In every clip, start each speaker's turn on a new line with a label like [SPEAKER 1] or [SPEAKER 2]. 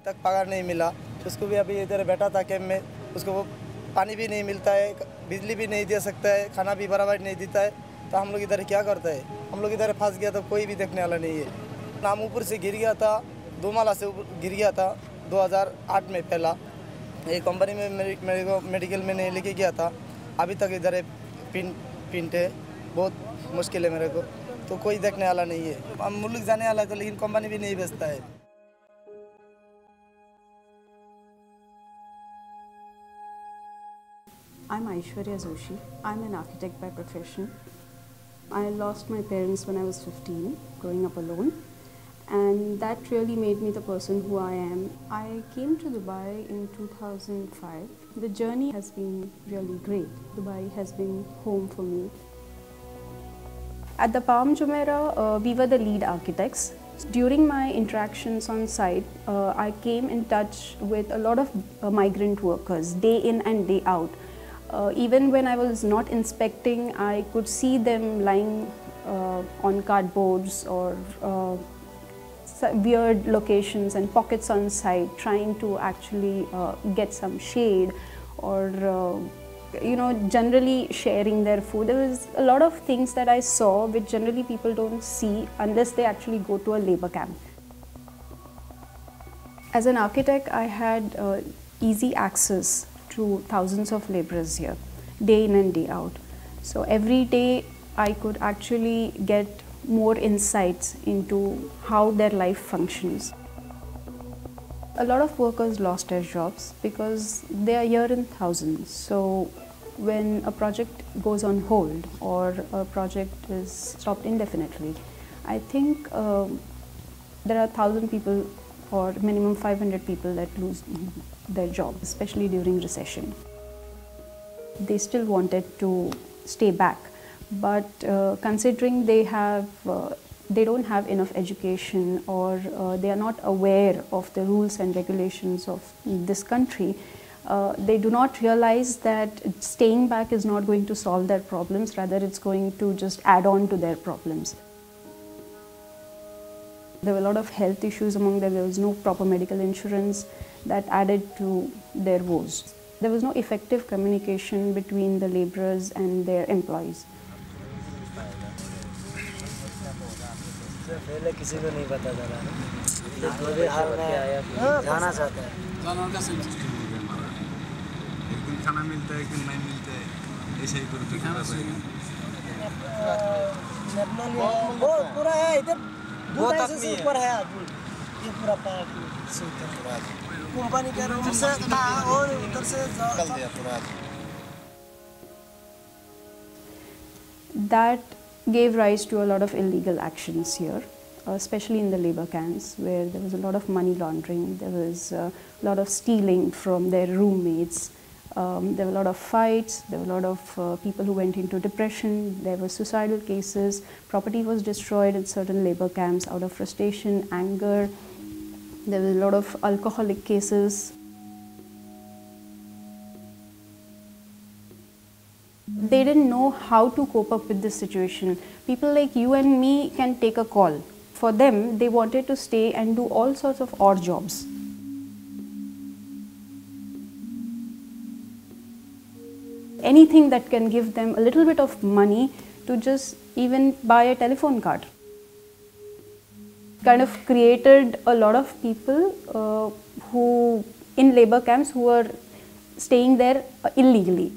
[SPEAKER 1] तक पगार नहीं मिला। उसको भी अभी इधर बैठा था कैंप में, उसको वो पानी भी नहीं मिलता है, बिजली भी नहीं दे सकता है, खाना भी बराबर नहीं देता है। तो हम लोग इधर क्या करते हैं? हम लोग इधर फंस गया तो कोई भी देखने वाला नहीं है। नाम ऊपर से गिर गया था, 2 माला से ऊपर गिर गया था 2008 में पहला। ये कंपनी में मेरे को मेडिकल में नहीं लेके गया था। अभी तक इधर पिंट है, बहुत मुश्किल है मेरे को। तो कोई देखने वाला नहीं है। हम मुल्क जाने वाला तो, लेकिन कंपनी भी नहीं बेचता है।
[SPEAKER 2] I'm Aishwarya Joshi. I'm an architect by profession. I lost my parents when I was 15, growing up alone, and that really made me the person who I am. I came to Dubai in 2005. The journey has been really great. Dubai has been home for me. At the Palm Jumeirah, we were the lead architects. During my interactions on site, I came in touch with a lot of migrant workers, day in and day out. Even when I was not inspecting, I could see them lying on cardboards or weird locations and pockets on site, trying to actually get some shade or generally sharing their food. There was a lot of things that I saw which generally people don't see unless they actually go to a labor camp. As an architect, I had easy access to thousands of laborers here, day in and day out. So every day I could actually get more insights into how their life functions. A lot of workers lost their jobs because they are here in thousands. So when a project goes on hold or a project is stopped indefinitely, I think there are 1,000 people or minimum 500 people that lose their job, especially during recession. They still wanted to stay back, but considering they don't have enough education or they are not aware of the rules and regulations of this country, they do not realize that staying back is not going to solve their problems, rather it's going to just add on to their problems. There were a lot of health issues among them. There was no proper medical insurance that added to their woes. There was no effective communication between the laborers and their employees.
[SPEAKER 1] पहले किसी को नहीं पता चला, ये बुरे हाल में जाना चाहता है। जाना का सिस्टम हो गया हमारा। एक दिन खाना मिलता है, एक दिन नहीं मिलता है, ऐसे ही करते रहते हैं। बहुत पूरा है इधर, बहुत ऐसे ऊपर है ये पूरा पार्क से ऊपर पूरा कंपनी के रूम से था और उधर से निकल दिया पूरा।
[SPEAKER 2] That gave rise to a lot of illegal actions here, especially in the labor camps, where there was a lot of money laundering, there was a lot of stealing from their roommates, there were a lot of fights, there were a lot of people who went into depression, there were suicidal cases, property was destroyed in certain labor camps out of frustration, anger, there was a lot of alcoholic cases. They didn't know how to cope up with this situation. People like you and me can take a call. For them, they wanted to stay and do all sorts of odd jobs. Anything that can give them a little bit of money to just even buy a telephone card. Kind of created a lot of people who in labor camps who were staying there illegally.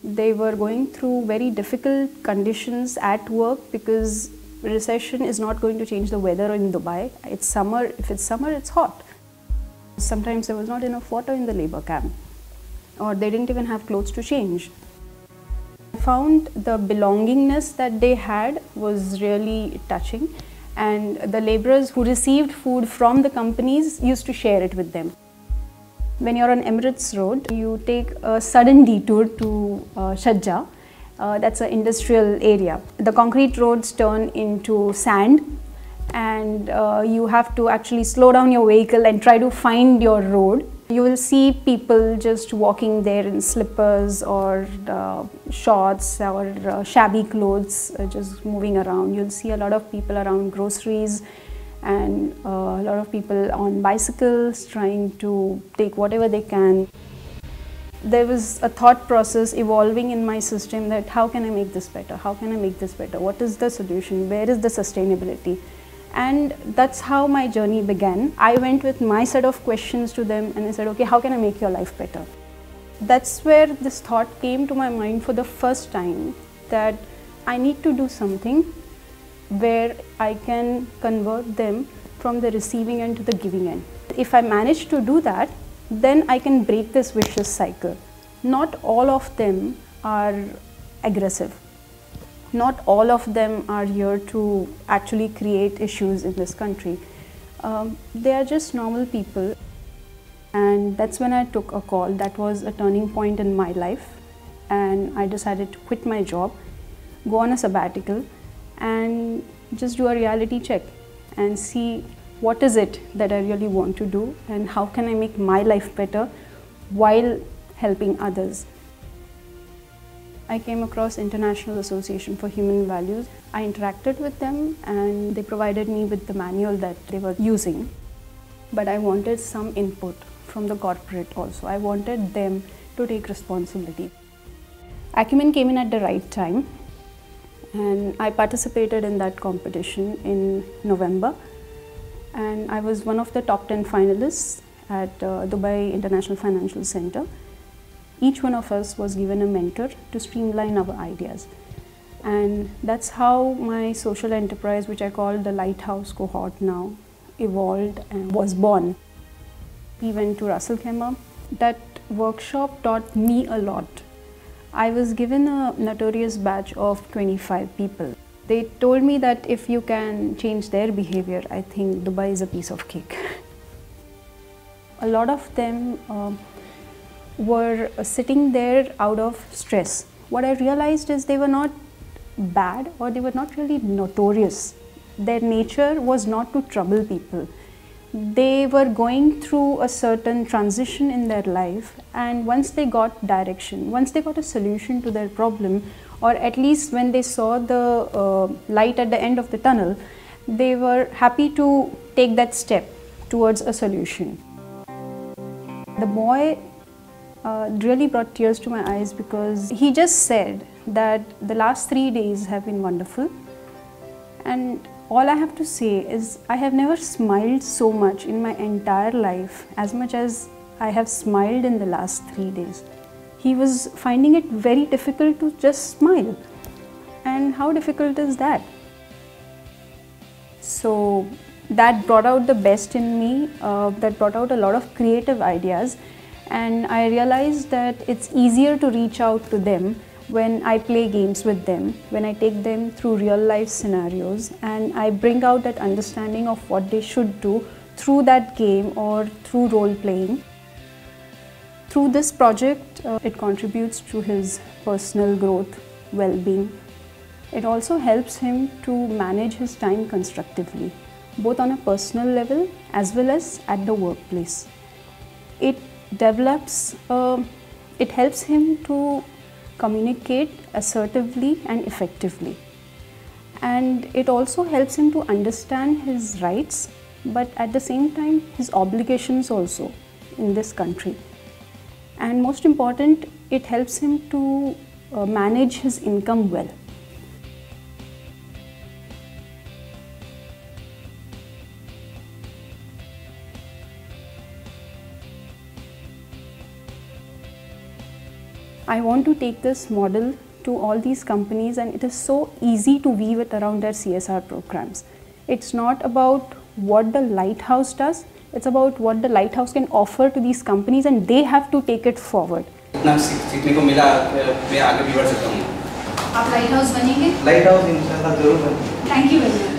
[SPEAKER 2] They were going through very difficult conditions at work because recession is not going to change the weather in Dubai. It's summer. If it's summer, it's hot. Sometimes there was not enough water in the labor camp, or they didn't even have clothes to change. I found the belongingness that they had was really touching, and the laborers who received food from the companies used to share it with them. When you're on Emirates Road, you take a sudden detour to Sharjah. That's an industrial area. The concrete roads turn into sand, and you have to actually slow down your vehicle and try to find your road. You will see people just walking there in slippers or shorts or shabby clothes, just moving around. You'll see a lot of people around groceries. and a lot of people on bicycles trying to take whatever they can. There was a thought process evolving in my system that how can I make this better? How can I make this better? What is the solution? Where is the sustainability? And that's how my journey began. I went with my set of questions to them and I said, okay, how can I make your life better? That's where this thought came to my mind for the first time, that I need to do something where I can convert them from the receiving end to the giving end. If I manage to do that, then I can break this vicious cycle. Not all of them are aggressive. Not all of them are here to actually create issues in this country. They are just normal people. And that's when I took a call. That was a turning point in my life. And I decided to quit my job, go on a sabbatical, and just do a reality check and see what is it that I really want to do and how can I make my life better while helping others. I came across International Association for Human Values. I interacted with them and they provided me with the manual that they were using. But I wanted some input from the corporate also. I wanted them to take responsibility. Acumen came in at the right time, and I participated in that competition in November. And I was one of the top 10 finalists at Dubai International Financial Center. Each one of us was given a mentor to streamline our ideas. And that's how my social enterprise, which I call the Lighthouse Cohort now, evolved and was born. We went to Ras Al Khaimah. That workshop taught me a lot. I was given a notorious batch of 25 people. They told me that if you can change their behavior, I think Dubai is a piece of cake. A lot of them were sitting there out of stress. What I realized is they were not bad or they were not really notorious. Their nature was not to trouble people. They were going through a certain transition in their life, and once they got direction, once they got a solution to their problem, or at least when they saw the light at the end of the tunnel, they were happy to take that step towards a solution. The boy really brought tears to my eyes because he just said that the last 3 days have been wonderful, and all I have to say is I have never smiled so much in my entire life as much as I have smiled in the last 3 days. He was finding it very difficult to just smile. And how difficult is that? So that brought out the best in me, that brought out a lot of creative ideas, and I realized that it's easier to reach out to them when I play games with them, when I take them through real life scenarios and I bring out that understanding of what they should do through that game or through role playing. Through this project, it contributes to his personal growth, well-being. It also helps him to manage his time constructively, both on a personal level as well as at the workplace. It helps him to communicate assertively and effectively. And it also helps him to understand his rights, but at the same time, his obligations also in this country. And most important, it helps him to manage his income well. I want to take this model to all these companies, and it is so easy to weave it around their CSR programs. It's not about what the Lighthouse does, it's about what the Lighthouse can offer to these companies, and they have to take it forward.
[SPEAKER 3] इतना सीखने को मिला, मैं आगे भी बढ़ सकता हूँ।
[SPEAKER 2] आप लाइटहाउस बनेंगे?
[SPEAKER 3] लाइटहाउस इंशाल्लाह जरूर बनेंगे।
[SPEAKER 2] Thank you very much.